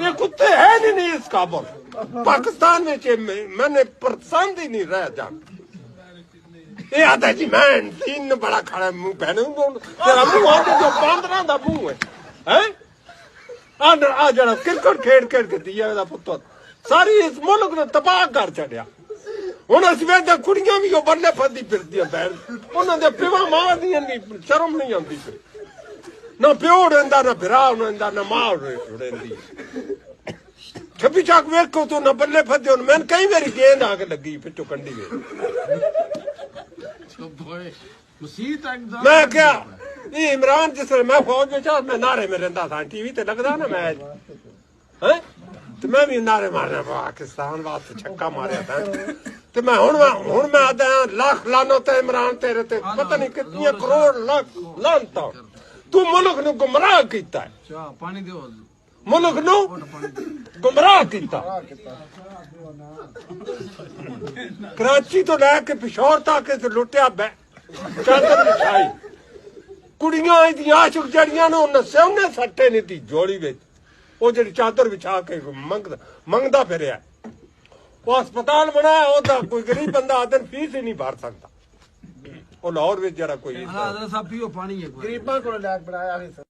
ये कुत्ते है नहीं इस काबुल पाकिस्तान में मैंने पसंद ही नहीं रह जा ये आता जी मैं तीन बड़ा खड़ा मुंह पहने तेरा मुंह आते जो बांदरा दा मुंह है आ जरा क्रिकेट खेड खेड के दिया दा पुत्तर सारी इस मुल्क ने तबाह कर छड़िया हुण अस वेंदे कुड़ियां भी ओ बल्ले फदी फिरदियां बैन उन्हां दे पिवा मां दी शर्म नहीं आंदी ना प्यो रहिंदा ना भरा रहिंदा ना मां रहिंदी छब्बी चाक वेखो तो ना बल्ले फदे मैं कई बारी गेंद आके लगी पिछो कंडी वे मैं क्या ये इमरान जिसले मैं फौज में मैं नारे में रहिंदा था टीवी ते लगदा ना मैच हैं ते मैं भी नारे मारना पाकिस्तान वास्ते छक्का मारिया था ते मैं हुण मैं आदा लाख लानो ते इमरान तेरे ते पता नहीं कितनी करोड़ लाख लानता तू मुल्क नूं गुमराह कीता है पानी दिओ मुल्क नूं गुमराह कीता कराची तो लैके पिशौर तक लुटिया चादर बिछाई कुड़ियां इहदियां आशिक जड़ियां ने उन्हें सोने सट्टे नहीं दी जोड़ी विच वो जी चादर बिछा के मंगदा फिरिया वो अस्पताल बनाया ओदा कोई गरीब बंदा आदन फीस ही नहीं भर सकता वो लाहौर में जरा कोई गरीबां को बनाया